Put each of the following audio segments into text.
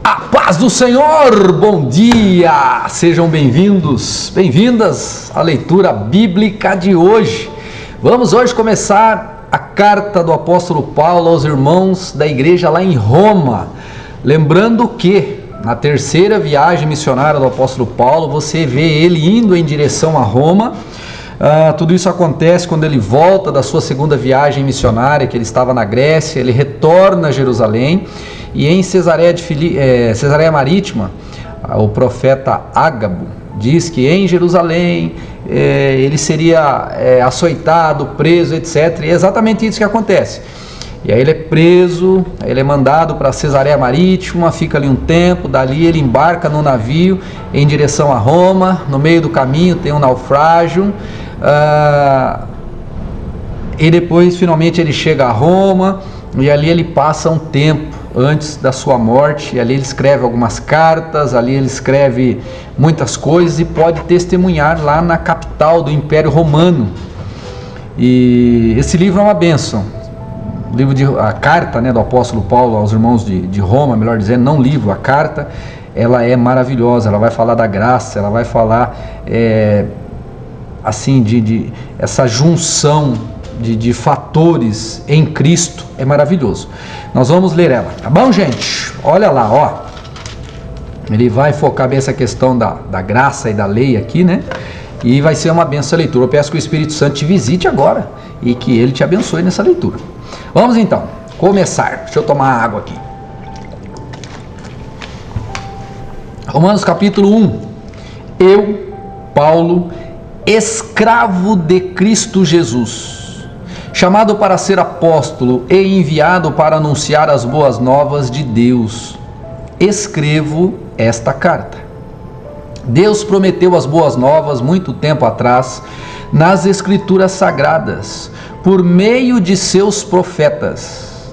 A paz do Senhor, bom dia, sejam bem-vindos, bem-vindas à leitura bíblica de hoje. Vamos hoje começar a carta do apóstolo Paulo aos irmãos da igreja lá em Roma. Lembrando que na terceira viagem missionária do apóstolo Paulo, você vê ele indo em direção a Roma. Tudo isso acontece quando ele volta da sua segunda viagem missionária, que ele estava na Grécia, ele retorna a Jerusalém, e em Cesareia Marítima, o profeta Ágabo diz que em Jerusalém ele seria açoitado, preso, etc. E é exatamente isso que acontece. E aí ele é preso, aí ele é mandado para Cesareia Marítima, fica ali um tempo, dali ele embarca no navio em direção a Roma. No meio do caminho tem um naufrágio, e depois finalmente ele chega a Roma, e ali ele passa um tempo antes da sua morte, e ali ele escreve algumas cartas, ali ele escreve muitas coisas e pode testemunhar lá na capital do Império Romano. E esse livro é uma bênção. A carta, do apóstolo Paulo aos irmãos de Roma, melhor dizendo, não livro, a carta, ela é maravilhosa, ela vai falar da graça, ela vai falar assim, de essa junção de fatores em Cristo, é maravilhoso. Nós vamos ler ela, tá bom, gente? Olha lá, ó, ele vai focar bem essa questão da graça e da lei aqui, e vai ser uma benção a leitura. Eu peço que o Espírito Santo te visite agora e que ele te abençoe nessa leitura. Vamos então começar. Deixa eu tomar água aqui. Romanos capítulo 1. Eu, Paulo, escravo de Cristo Jesus, chamado para ser apóstolo e enviado para anunciar as boas novas de Deus, escrevo esta carta. Deus prometeu as boas novas muito tempo atrás nas Escrituras Sagradas, por meio de seus profetas.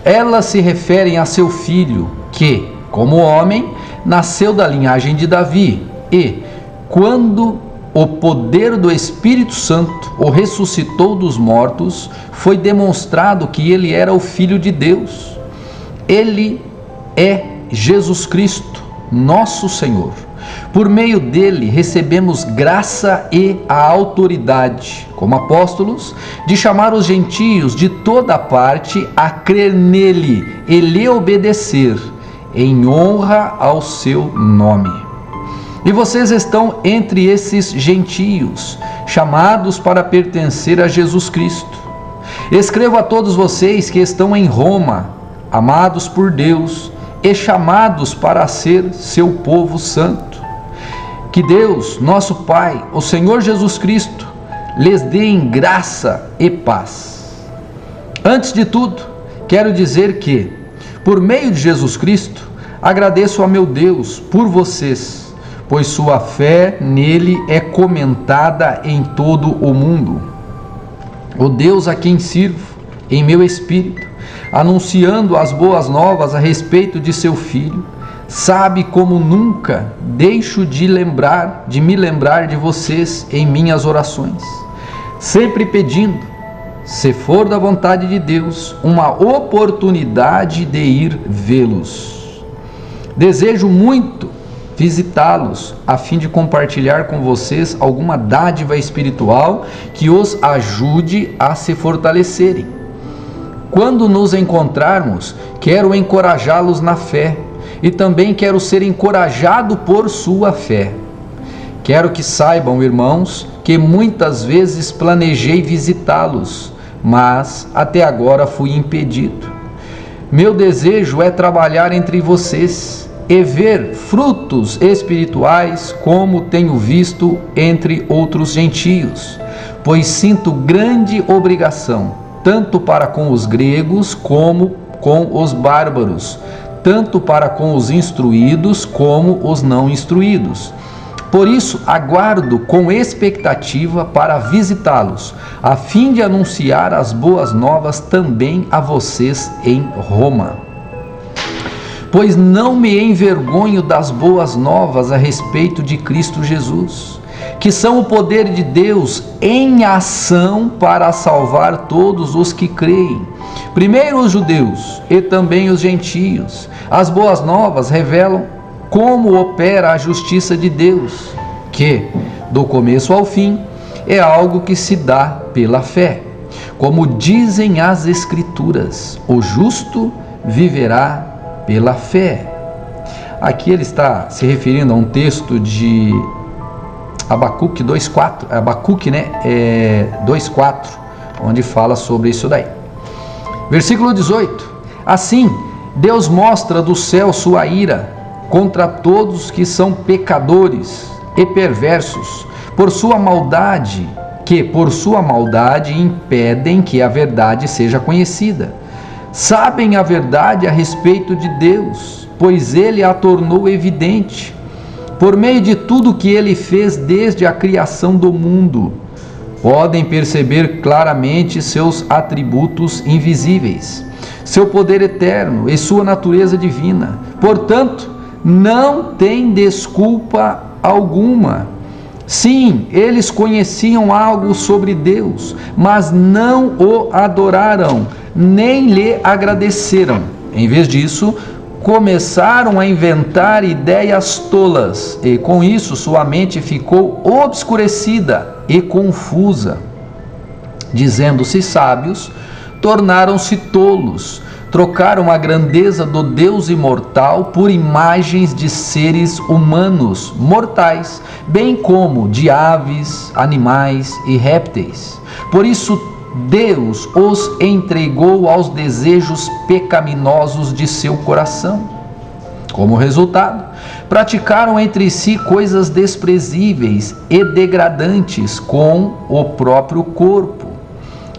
Elas se referem a seu filho, que, como homem, nasceu da linhagem de Davi, e, quando o poder do Espírito Santo o ressuscitou dos mortos, foi demonstrado que ele era o Filho de Deus. Ele é Jesus Cristo, nosso Senhor. Por meio dele recebemos graça e a autoridade, como apóstolos, de chamar os gentios de toda parte a crer nele e lhe obedecer, em honra ao seu nome. E vocês estão entre esses gentios, chamados para pertencer a Jesus Cristo. Escrevo a todos vocês que estão em Roma, amados por Deus e chamados para ser seu povo santo. Que Deus, nosso Pai, o Senhor Jesus Cristo, lhes dê em graça e paz. Antes de tudo, quero dizer que, por meio de Jesus Cristo, agradeço a meu Deus por vocês, pois sua fé nele é comentada em todo o mundo. O Deus a quem sirvo, em meu espírito, anunciando as boas novas a respeito de seu Filho, sabe como nunca deixo de me lembrar de vocês em minhas orações, sempre pedindo, se for da vontade de Deus, uma oportunidade de ir vê-los. Desejo muito visitá-los, a fim de compartilhar com vocês alguma dádiva espiritual que os ajude a se fortalecerem. Quando nos encontrarmos, quero encorajá-los na fé, e também quero ser encorajado por sua fé. Quero que saibam, irmãos, que muitas vezes planejei visitá-los, mas até agora fui impedido. Meu desejo é trabalhar entre vocês e ver frutos espirituais como tenho visto entre outros gentios, pois sinto grande obrigação, tanto para com os gregos como com os bárbaros, tanto para com os instruídos como os não instruídos. Por isso, aguardo com expectativa para visitá-los, a fim de anunciar as boas novas também a vocês em Roma. Pois não me envergonho das boas novas a respeito de Cristo Jesus, que são o poder de Deus em ação para salvar todos os que creem. Primeiro os judeus e também os gentios. As boas novas revelam como opera a justiça de Deus, que, do começo ao fim, é algo que se dá pela fé. Como dizem as Escrituras, o justo viverá pela fé. Aqui ele está se referindo a um texto de Abacuque 2,4, Abacuque, 2,4, onde fala sobre isso daí. Versículo 18: Assim, Deus mostra do céu sua ira contra todos que são pecadores e perversos, por sua maldade impedem que a verdade seja conhecida. Sabem a verdade a respeito de Deus, pois Ele a tornou evidente, por meio de tudo que Ele fez desde a criação do mundo. Podem perceber claramente seus atributos invisíveis, seu poder eterno e sua natureza divina. Portanto, não tem desculpa alguma. Sim, eles conheciam algo sobre Deus, mas não o adoraram, nem lhe agradeceram. Em vez disso, começaram a inventar ideias tolas, e com isso sua mente ficou obscurecida e confusa. Dizendo-se sábios, tornaram-se tolos. Trocaram a grandeza do Deus imortal por imagens de seres humanos mortais, bem como de aves, animais e répteis. Por isso, Deus os entregou aos desejos pecaminosos de seu coração. Como resultado, praticaram entre si coisas desprezíveis e degradantes com o próprio corpo.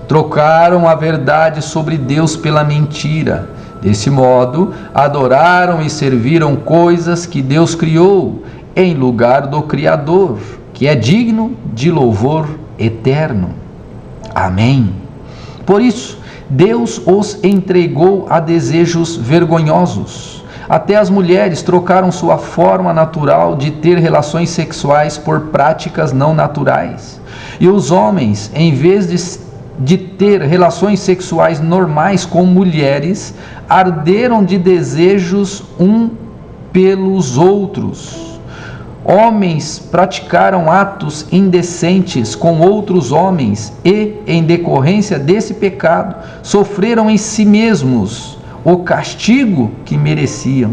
Trocaram a verdade sobre Deus pela mentira. Desse modo, adoraram e serviram coisas que Deus criou, em lugar do Criador, que é digno de louvor eterno. Amém. Por isso, Deus os entregou a desejos vergonhosos. Até as mulheres trocaram sua forma natural de ter relações sexuais por práticas não naturais. E os homens, em vez de ter relações sexuais normais com mulheres, arderam de desejos um pelos outros. Homens praticaram atos indecentes com outros homens e, em decorrência desse pecado, sofreram em si mesmos o castigo que mereciam.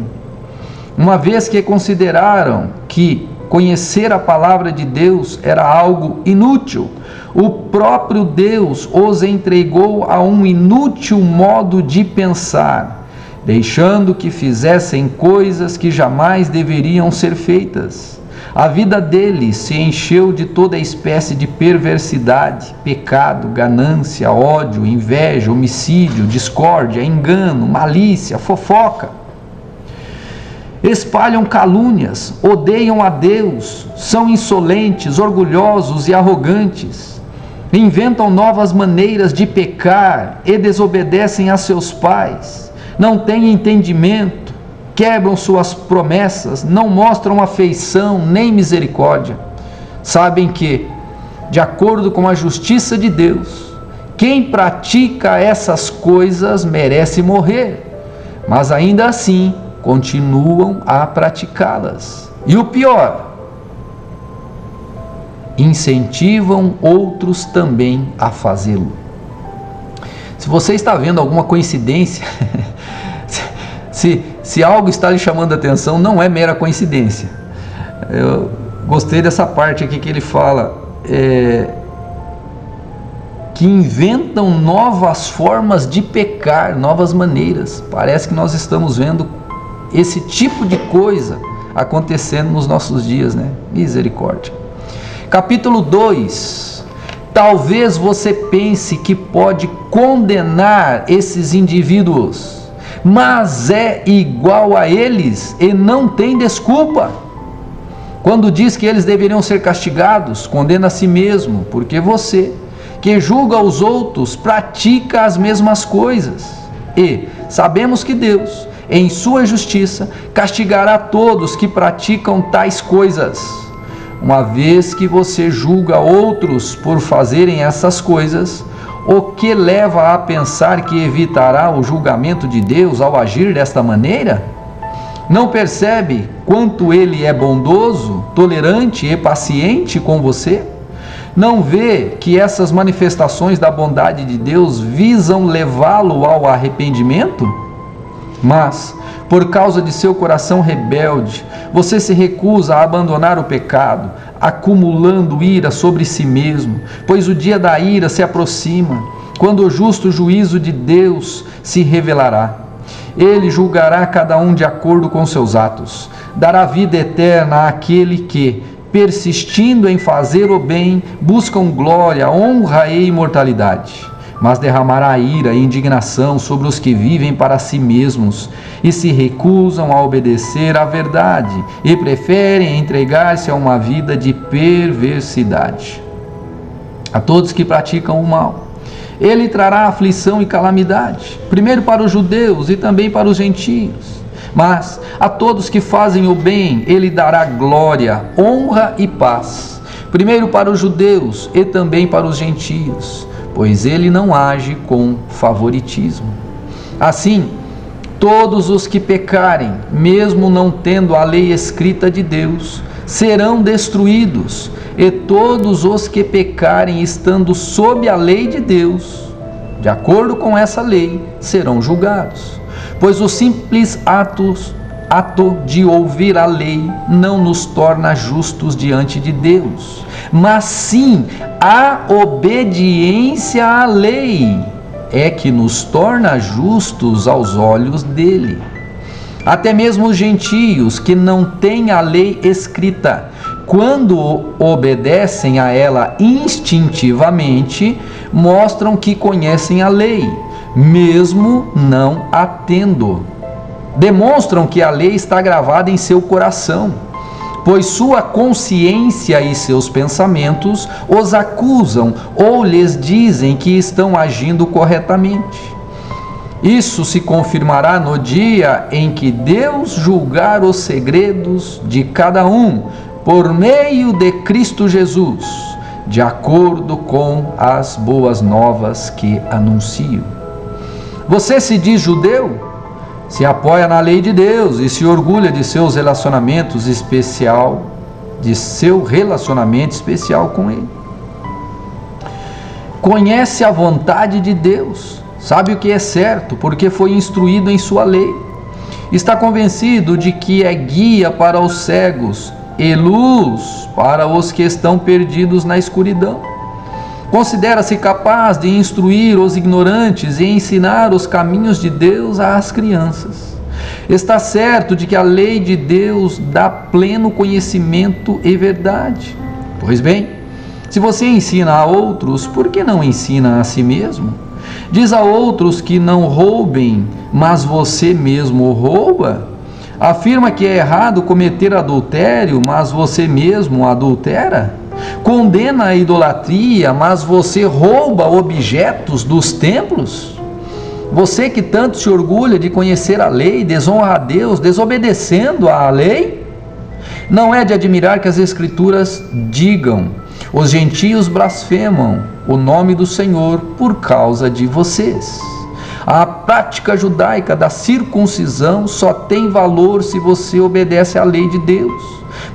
Uma vez que consideraram que conhecer a palavra de Deus era algo inútil, o próprio Deus os entregou a um inútil modo de pensar, deixando que fizessem coisas que jamais deveriam ser feitas. A vida deles se encheu de toda espécie de perversidade, pecado, ganância, ódio, inveja, homicídio, discórdia, engano, malícia, fofoca. Espalham calúnias, odeiam a Deus, são insolentes, orgulhosos e arrogantes. Inventam novas maneiras de pecar e desobedecem a seus pais. Não têm entendimento, quebram suas promessas, não mostram afeição nem misericórdia. Sabem que, de acordo com a justiça de Deus, quem pratica essas coisas merece morrer, mas ainda assim continuam a praticá-las. E o pior, incentivam outros também a fazê-lo. Se você está vendo alguma coincidência, se algo está lhe chamando a atenção, não é mera coincidência. Eu gostei dessa parte aqui que ele fala, que inventam novas formas de pecar, novas maneiras. Parece que nós estamos vendo esse tipo de coisa acontecendo nos nossos dias, né? Misericórdia. Capítulo 2. Talvez você pense que pode condenar esses indivíduos, mas é igual a eles e não tem desculpa. Quando diz que eles deveriam ser castigados, condena a si mesmo, porque você, que julga os outros, pratica as mesmas coisas. E sabemos que Deus, em sua justiça, castigará todos que praticam tais coisas. uma vez que você julga outros por fazerem essas coisas, o que leva a pensar que evitará o julgamento de Deus ao agir desta maneira? Não percebe quanto Ele é bondoso, tolerante e paciente com você? Não vê que essas manifestações da bondade de Deus visam levá-lo ao arrependimento? Mas, por causa de seu coração rebelde, você se recusa a abandonar o pecado, acumulando ira sobre si mesmo, pois o dia da ira se aproxima, quando o justo juízo de Deus se revelará. Ele julgará cada um de acordo com seus atos, dará vida eterna àquele que, persistindo em fazer o bem, buscam glória, honra e imortalidade. Mas derramará ira e indignação sobre os que vivem para si mesmos e se recusam a obedecer à verdade e preferem entregar-se a uma vida de perversidade. A todos que praticam o mal, Ele trará aflição e calamidade, primeiro para os judeus e também para os gentios. Mas a todos que fazem o bem, Ele dará glória, honra e paz, primeiro para os judeus e também para os gentios, pois Ele não age com favoritismo. Assim, todos os que pecarem, mesmo não tendo a lei escrita de Deus, serão destruídos, e todos os que pecarem estando sob a lei de Deus, de acordo com essa lei, serão julgados. Pois o simples ato de ouvir a lei não nos torna justos diante de Deus, mas sim a obediência à lei é que nos torna justos aos olhos dele. Até mesmo os gentios que não têm a lei escrita, quando obedecem a ela instintivamente, mostram que conhecem a lei, mesmo não a tendo. Demonstram que a lei está gravada em seu coração, pois sua consciência e seus pensamentos os acusam ou lhes dizem que estão agindo corretamente. Isso se confirmará no dia em que Deus julgar os segredos de cada um por meio de Cristo Jesus, de acordo com as boas novas que anuncio. Você se diz judeu? Se apoia na lei de Deus e se orgulha de seu relacionamento especial com Ele. Conhece a vontade de Deus, sabe o que é certo, porque foi instruído em sua lei. Está convencido de que é guia para os cegos e luz para os que estão perdidos na escuridão. Considera-se capaz de instruir os ignorantes e ensinar os caminhos de Deus às crianças. Está certo de que a lei de Deus dá pleno conhecimento e verdade. Pois bem, se você ensina a outros, por que não ensina a si mesmo? Diz a outros que não roubem, mas você mesmo rouba? Afirma que é errado cometer adultério, mas você mesmo adultera? Condena a idolatria, mas você rouba objetos dos templos? Você que tanto se orgulha de conhecer a lei, desonra a Deus, desobedecendo à lei? Não é de admirar que as Escrituras digam: os gentios blasfemam o nome do Senhor por causa de vocês. A prática judaica da circuncisão só tem valor se você obedece à lei de Deus.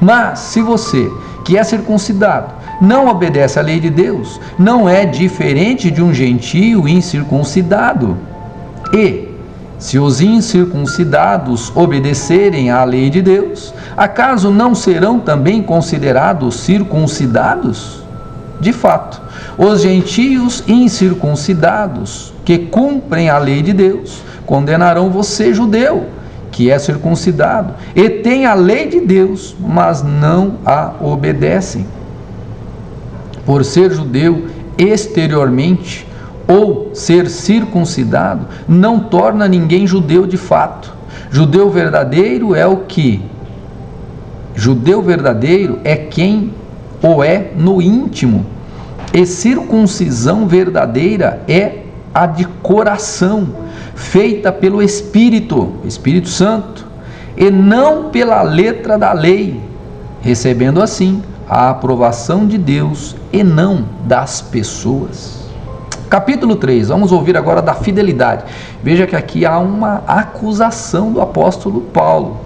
Mas se você, que é circuncidado, não obedece à lei de Deus, não é diferente de um gentio incircuncidado. E, se os incircuncidados obedecerem à lei de Deus, acaso não serão também considerados circuncidados? De fato, os gentios incircuncidados que cumprem a lei de Deus condenarão você, judeu, que é circuncidado e tem a lei de Deus, mas não a obedecem. Por ser judeu exteriormente ou ser circuncidado, não torna ninguém judeu de fato. Judeu verdadeiro é quem o é no íntimo, e circuncisão verdadeira é a de coração, feita pelo Espírito Santo, e não pela letra da lei, recebendo assim a aprovação de Deus e não das pessoas. Capítulo 3, vamos ouvir agora da fidelidade. Veja que aqui há uma acusação do apóstolo Paulo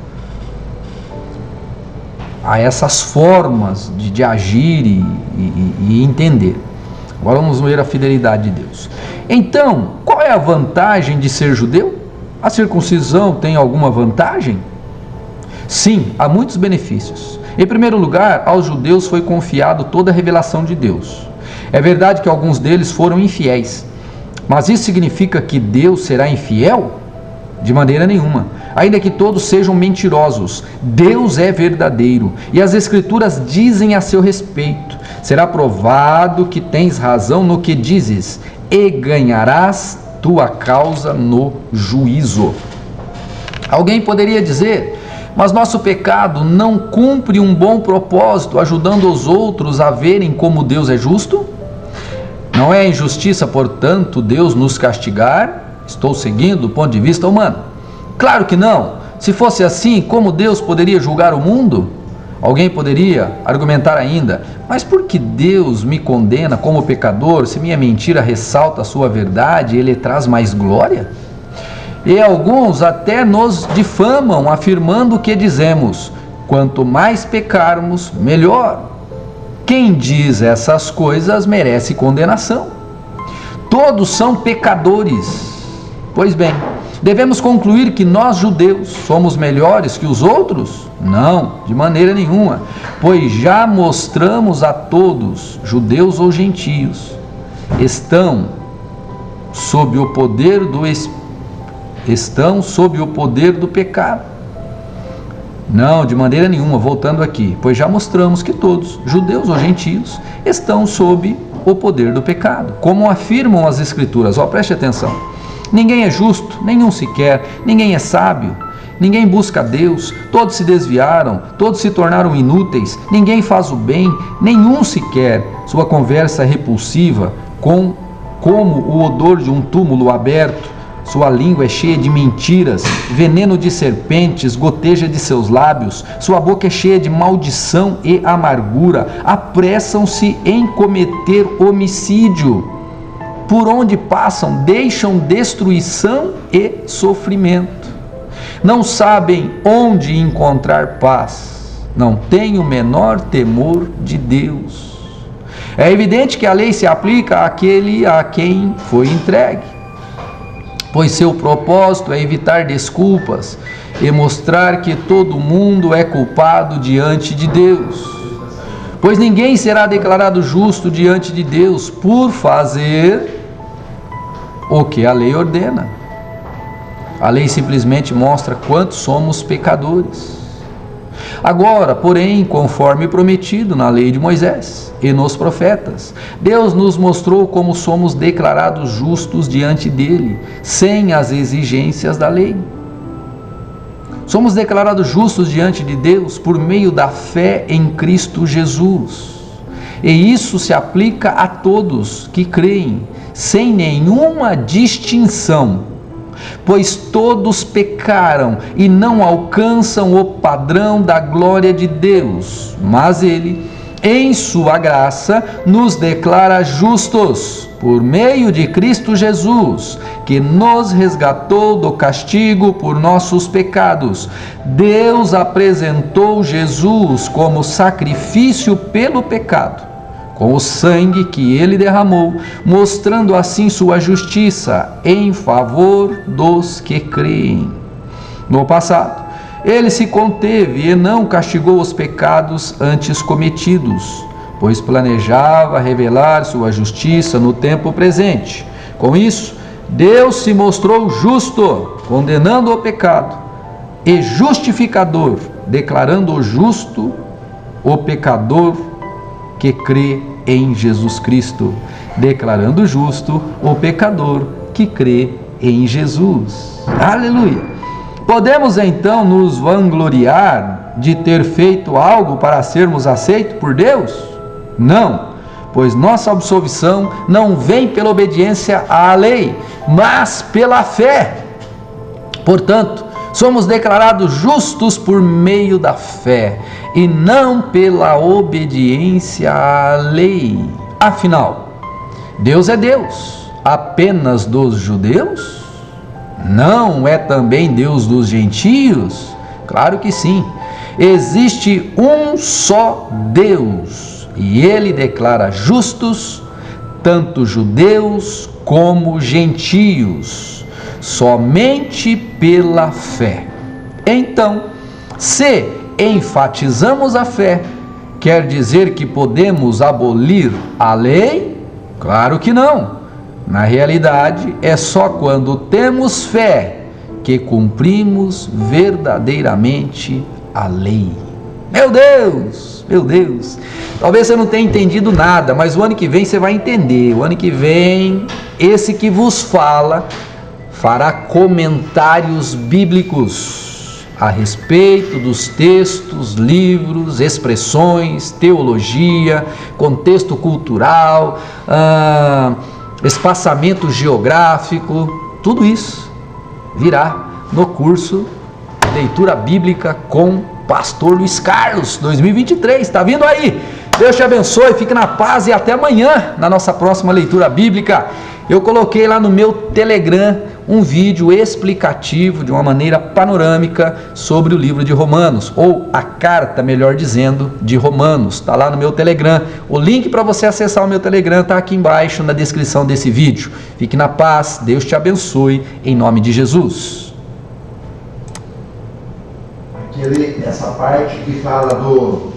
a essas formas de agir e entender. Agora vamos ver a fidelidade de Deus. Então, qual é a vantagem de ser judeu? A circuncisão tem alguma vantagem? Sim, há muitos benefícios. Em primeiro lugar, aos judeus foi confiado toda a revelação de Deus. É verdade que alguns deles foram infiéis, mas isso significa que Deus será infiel? De maneira nenhuma. Ainda que todos sejam mentirosos, Deus é verdadeiro e as Escrituras dizem a seu respeito: será provado que tens razão no que dizes, e ganharás tua causa no juízo. Alguém poderia dizer: mas nosso pecado não cumpre um bom propósito, ajudando os outros a verem como Deus é justo? Não é injustiça, portanto, Deus nos castigar? Estou seguindo o ponto de vista humano. Claro que não. Se fosse assim, como Deus poderia julgar o mundo? Alguém poderia argumentar ainda: mas por que Deus me condena como pecador, se minha mentira ressalta a sua verdade e ele traz mais glória? E alguns até nos difamam, afirmando que dizemos: quanto mais pecarmos, melhor. Quem diz essas coisas merece condenação. Todos são pecadores. Pois bem, devemos concluir que nós, judeus, somos melhores que os outros? Não, de maneira nenhuma, pois já mostramos a todos, judeus ou gentios, estão sob o poder do pecado. Não, de maneira nenhuma, voltando aqui, pois já mostramos que todos, judeus ou gentios, estão sob o poder do pecado, como afirmam as Escrituras. Preste atenção: ninguém é justo, nenhum sequer, ninguém é sábio, ninguém busca Deus, todos se desviaram, todos se tornaram inúteis, ninguém faz o bem, nenhum sequer. Sua conversa é repulsiva, como o odor de um túmulo aberto. Sua língua é cheia de mentiras, veneno de serpentes goteja de seus lábios, sua boca é cheia de maldição e amargura, apressam-se em cometer homicídio. Por onde passam, deixam destruição e sofrimento. Não sabem onde encontrar paz, não têm o menor temor de Deus. É evidente que a lei se aplica àquele a quem foi entregue, pois seu propósito é evitar desculpas e mostrar que todo mundo é culpado diante de Deus. Pois ninguém será declarado justo diante de Deus por fazer o que a lei ordena. A lei simplesmente mostra quanto somos pecadores. Agora, porém, conforme prometido na lei de Moisés e nos profetas, Deus nos mostrou como somos declarados justos diante dele, sem as exigências da lei. Somos declarados justos diante de Deus por meio da fé em Cristo Jesus. E isso se aplica a todos que creem, sem nenhuma distinção, pois todos pecaram e não alcançam o padrão da glória de Deus, mas Ele, em sua graça, nos declara justos por meio de Cristo Jesus, que nos resgatou do castigo por nossos pecados. Deus apresentou Jesus como sacrifício pelo pecado, com o sangue que ele derramou, mostrando assim sua justiça em favor dos que creem. No passado, ele se conteve e não castigou os pecados antes cometidos, pois planejava revelar sua justiça no tempo presente. Com isso, Deus se mostrou justo, condenando o pecado, e justificador, declarando justo o pecador que crê em Jesus Cristo, declarando justo o pecador que crê em Jesus. Aleluia! Podemos então nos vangloriar de ter feito algo para sermos aceitos por Deus? Não, pois nossa absolvição não vem pela obediência à lei, mas pela fé. Portanto, Somos declarados justos por meio da fé e não pela obediência à lei. Afinal, Deus é Deus apenas dos judeus? Não é também Deus dos gentios? Claro que sim. Existe um só Deus e Ele declara justos tanto judeus como gentios, somente pela fé. Então, se enfatizamos a fé, quer dizer que podemos abolir a lei? Claro que não. Na realidade, é só quando temos fé que cumprimos verdadeiramente a lei. Meu Deus, meu Deus. Talvez você não tenha entendido nada, mas o ano que vem você vai entender. O ano que vem, esse que vos fala fará comentários bíblicos a respeito dos textos, livros, expressões, teologia, contexto cultural, espaçamento geográfico, tudo isso virá no curso Leitura Bíblica com Pastor Luiz Carlos 2023, está vindo aí. Deus te abençoe, fique na paz e até amanhã na nossa próxima leitura bíblica. Eu coloquei lá no meu Telegram um vídeo explicativo de uma maneira panorâmica sobre o livro de Romanos, ou a carta, melhor dizendo, de Romanos. Está lá no meu Telegram. O link para você acessar o meu Telegram está aqui embaixo na descrição desse vídeo. Fique na paz, Deus te abençoe, em nome de Jesus. Essa parte que fala do